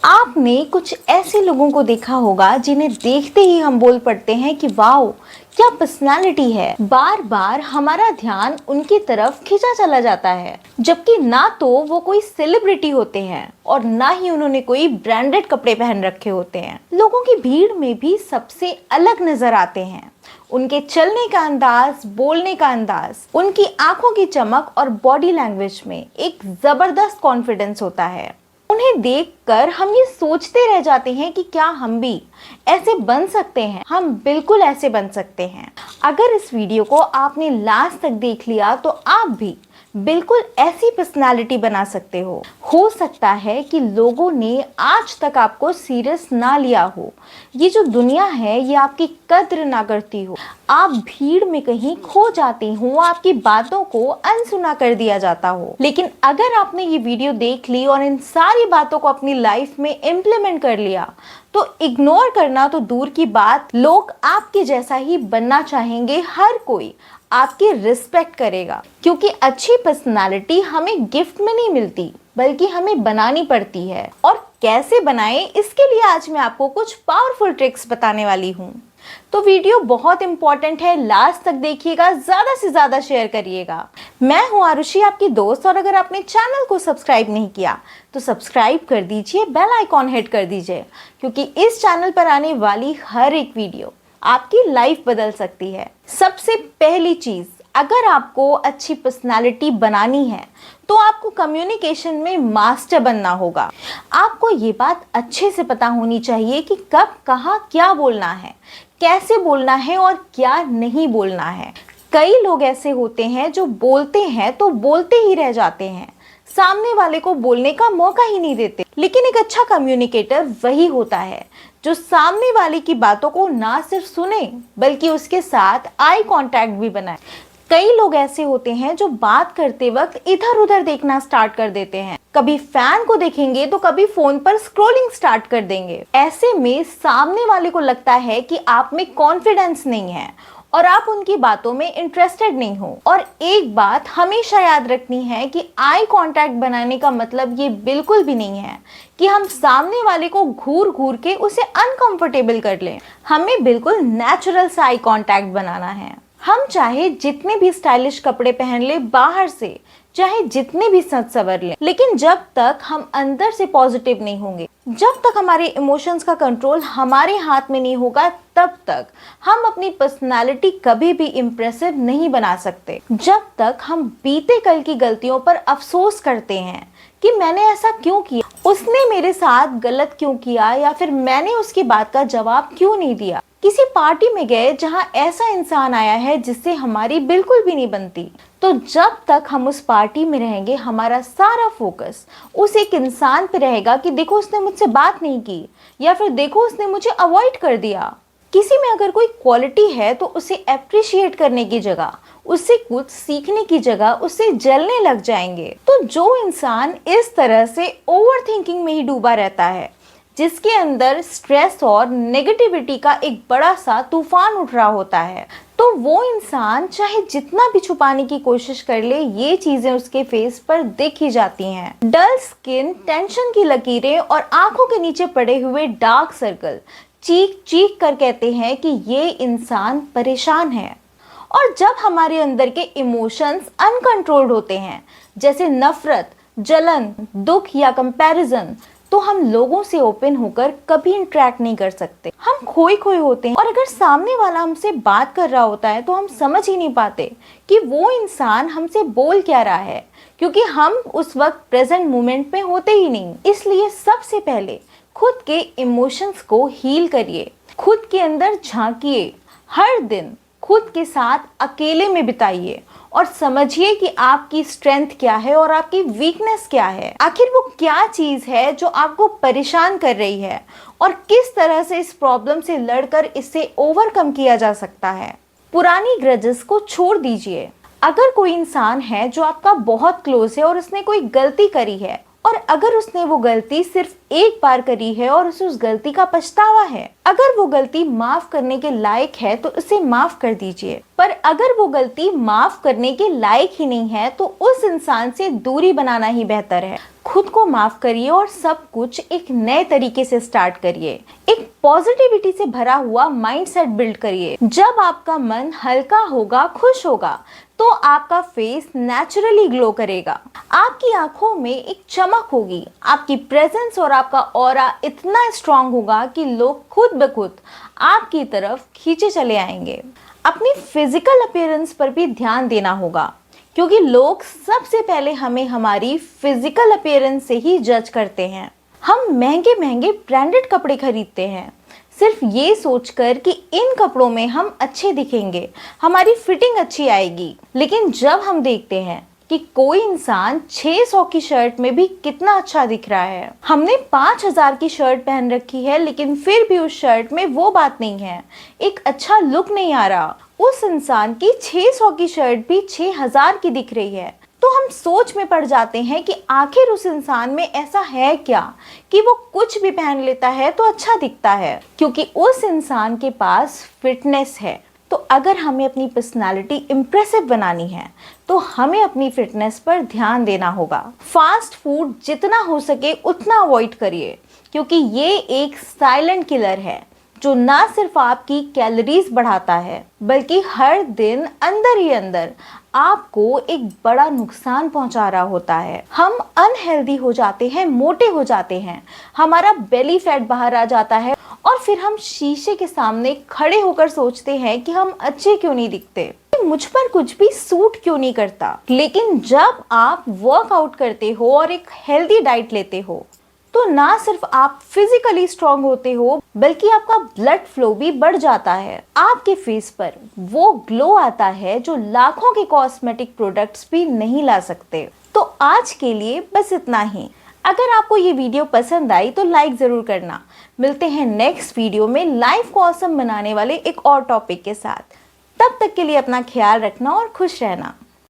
आपने कुछ ऐसे लोगों को देखा होगा जिन्हें देखते ही हम बोल पड़ते हैं कि वाओ क्या पर्सनालिटी है। बार बार हमारा ध्यान उनकी तरफ खींचा चला जाता है, जबकि ना तो वो कोई सेलिब्रिटी होते हैं और ना ही उन्होंने कोई ब्रांडेड कपड़े पहन रखे होते हैं। लोगों की भीड़ में भी सबसे अलग नजर आते हैं। उनके चलने का अंदाज, बोलने का अंदाज, उनकी आंखों की चमक और बॉडी लैंग्वेज में एक जबरदस्त कॉन्फिडेंस होता है। उन्हें देखकर हम ये सोचते रह जाते हैं कि क्या हम भी ऐसे बन सकते हैं। हम बिल्कुल ऐसे बन सकते हैं। अगर इस वीडियो को आपने लास्ट तक देख लिया तो आप भी बिल्कुल ऐसी पर्सनालिटी बना सकते हो सकता है कि लोगों ने आज तक आपको सीरियस ना लिया हो, ये जो दुनिया है ये आपकी कद्र ना करती हो, आप भीड़ में कहीं खो जाती हो, आपकी बातों को अनसुना कर दिया जाता हो। लेकिन अगर आपने ये वीडियो देख ली और इन सारी बातों को अपनी लाइफ में इम्प्लीमेंट कर लिया तो इग्नोर करना तो दूर की बात, लोग आपके जैसा ही बनना चाहेंगे। हर कोई आपकी रिस्पेक्ट करेगा, क्योंकि अच्छी पर्सनालिटी हमें गिफ्ट में नहीं मिलती बल्कि हमें बनानी पड़ती है। और कैसे बनाएं, इसके लिए आज मैं आपको कुछ पावरफुल ट्रिक्स बताने वाली हूँ। तो वीडियो बहुत इंपॉर्टेंट है, लास्ट तक देखिएगा, ज्यादा से ज्यादा शेयर करिएगा। मैं हूँ आरुषि, आपकी दोस्त, और अगर आपने चैनल को सब्सक्राइब नहीं किया तो सब्सक्राइब कर दीजिए, बेल आइकॉन हिट कर दीजिए, क्योंकि इस चैनल पर आने वाली हर एक वीडियो आपकी लाइफ बदल सकती है। सबसे पहली चीज, अगर आपको अच्छी पर्सनालिटी बनानी है तो आपको कम्युनिकेशन में मास्टर बनना होगा। आपको ये बात अच्छे से पता होनी चाहिए कि कब कहाँ क्या बोलना है, कैसे बोलना है और क्या नहीं बोलना है। कई लोग ऐसे होते हैं जो बोलते हैं तो बोलते ही रह जाते हैं, सामने वाले को बोलने का मौका ही नहीं देते। लेकिन एक अच्छा कम्युनिकेटर वही होता है जो सामने वाले की बातों को ना सिर्फ सुने बल्कि उसके साथ आई कांटेक्ट भी बनाए। कई लोग ऐसे होते हैं जो बात करते वक्त इधर उधर देखना स्टार्ट कर देते हैं, कभी फैन को देखेंगे तो कभी फोन पर स्क्रॉलिंग स्टार्ट कर देंगे। ऐसे में सामने वाले को लगता है कि आप में कॉन्फिडेंस नहीं है और आप उनकी बातों में इंटरेस्टेड नहीं हो। और एक बात हमेशा याद रखनी है कि आई कांटेक्ट बनाने का मतलब ये बिल्कुल भी नहीं है कि हम सामने वाले को घूर घूर के उसे अनकंफर्टेबल कर लें। हमें बिल्कुल नेचुरल सा आई कांटेक्ट बनाना है। हम चाहे जितने भी स्टाइलिश कपड़े पहन ले बाहर से, चाहे जितने भी सज सवर लें, लेकिन जब तक हम अंदर से पॉजिटिव नहीं होंगे, जब तक हमारे इमोशंस का कंट्रोल हमारे हाथ में नहीं होगा, तब तक हम अपनी पर्सनालिटी कभी भी इम्प्रेसिव नहीं बना सकते। जब तक हम बीते कल की गलतियों पर अफसोस करते हैं कि मैंने ऐसा क्यों किया, उसने मेरे साथ गलत क्यों किया, या फिर मैंने उसकी बात का जवाब क्यों नहीं दिया, किसी पार्टी में गए जहां ऐसा इंसान आया है जिससे हमारी बिल्कुल भी नहीं बनती, तो जब तक हम उस पार्टी में रहेंगे हमारा सारा फोकस उस एक इंसान पे रहेगा कि देखो उसने मुझसे बात नहीं की, या फिर देखो उसने मुझे अवॉइड कर दिया। किसी में अगर कोई क्वालिटी है तो उसे अप्रिशिएट करने की जगह, उससे कुछ सीखने की जगह उससे जलने लग जाएंगे। तो जो इंसान इस तरह से ओवर थिंकिंग में ही डूबा रहता है, जिसके अंदर स्ट्रेस और नेगेटिविटी का एक बड़ा सा तूफान उठ रहा होता है, तो वो इंसान चाहे जितना भी छुपाने की कोशिश कर ले, ये चीजें उसके फेस पर दिख ही जाती हैं। डल स्किन, टेंशन की लकीरें और आंखों के नीचे पड़े हुए डार्क सर्कल चीख चीख कर कहते हैं कि ये इंसान परेशान है। और जब हमारे अंदर के इमोशंस अनकंट्रोल्ड होते हैं, जैसे नफरत, जलन, दुख या कंपैरिजन, तो हम लोगों से ओपन होकर कभी इंटरेक्ट नहीं कर सकते। हम खोए खोए होते हैं, और अगर सामने वाला हमसे बात कर रहा होता है तो हम समझ ही नहीं पाते कि वो इंसान हमसे बोल क्या रहा है, क्योंकि हम उस वक्त प्रेजेंट मोमेंट में होते ही नहीं। इसलिए सबसे पहले खुद के इमोशंस को हील करिए, खुद के अंदर झांकिए, हर दिन खुद के साथ अकेले में बिताइए और समझिए कि आपकी स्ट्रेंथ क्या है और आपकी वीकनेस क्या है। आखिर वो क्या चीज है जो आपको परेशान कर रही है और किस तरह से इस प्रॉब्लम से लड़कर इससे ओवरकम किया जा सकता है। पुरानी ग्रजेस को छोड़ दीजिए। अगर कोई इंसान है जो आपका बहुत क्लोज है और उसने कोई गलती करी है, और अगर उसने वो गलती सिर्फ एक बार करी है और उसे उस गलती का पछतावा है, अगर वो गलती माफ करने के लायक है तो उसे माफ कर दीजिए। पर अगर वो गलती माफ करने के लायक ही नहीं है तो उस इंसान से दूरी बनाना ही बेहतर है। खुद को माफ करिए और सब कुछ एक नए तरीके से स्टार्ट करिए। एक पॉजिटिविटी से भरा हुआ माइंडसेट बिल्ड करिए। जब आपका मन हल्का होगा, खुश होगा, तो आपका फेस नेचुरली ग्लो करेगा। आपकी आंखों में एक चमक होगी। आपकी प्रेजेंस और आपका ऑरा इतना स्ट्रांग होगा कि लोग खुद ब खुद आपकी तरफ खींचे चले आएंगे। अपनी फिजिकल अपीयरेंस पर भी ध्यान देना होगा, क्योंकि लोग सबसे पहले हमें हमारी फिजिकल अपीयरेंस से ही जज करते हैं। हम महंगे महंगे ब्रांडेड कपड़े खरीदते हैं सिर्फ ये सोचकर कि इन कपड़ों में हम अच्छे दिखेंगे, हमारी फिटिंग अच्छी आएगी। लेकिन जब हम देखते हैं कि कोई इंसान 600 की शर्ट में भी कितना अच्छा दिख रहा है, हमने 5000 की शर्ट पहन रखी है लेकिन फिर भी उस शर्ट में वो बात नहीं है, एक अच्छा लुक नहीं आ रहा, उस इंसान की 600 की शर्ट भी 6000 की दिख रही है, तो हम सोच में पड़ जाते हैं कि आखिर उस इंसान में ऐसा है क्या कि वो कुछ भी पहन लेता है तो अच्छा दिखता है, क्योंकि उस इंसान के पास फिटनेस है। तो अगर हमें अपनी पर्सनालिटी इम्प्रेसिव बनानी है तो हमें अपनी फिटनेस पर ध्यान देना होगा। फास्ट फूड जितना हो सके उतना अवॉइड करिए, क्योंकि ये एक साइलेंट किलर है जो ना सिर्फ आपकी कैलोरीज बढ़ाता है बल्कि हर दिन अंदर ही अंदर आपको एक बड़ा नुकसान पहुंचा रहा होता है। हम अनहेल्दी हो जाते हैं, मोटे हो जाते हैं, हमारा बेली फैट बाहर आ जाता है और फिर हम शीशे के सामने खड़े होकर सोचते हैं कि हम अच्छे क्यों नहीं दिखते, मुझ पर कुछ भी सूट क्यों नहीं करता। लेकिन जब आप वर्कआउट करते हो और एक हेल्दी डाइट लेते हो तो ना सिर्फ आप फिजिकली स्ट्रांग होते हो बल्कि आपका ब्लड फ्लो भी बढ़ जाता है। आपके फेस पर वो ग्लो आता है जो लाखों के कॉस्मेटिक प्रोडक्ट्स भी नहीं ला सकते। तो आज के लिए बस इतना ही। अगर आपको ये वीडियो पसंद आई तो लाइक जरूर करना। मिलते हैं नेक्स्ट वीडियो में लाइफ को ऑसम बनाने वाले एक और टॉपिक के साथ। तब तक के लिए अपना ख्याल रखना और खुश रहना।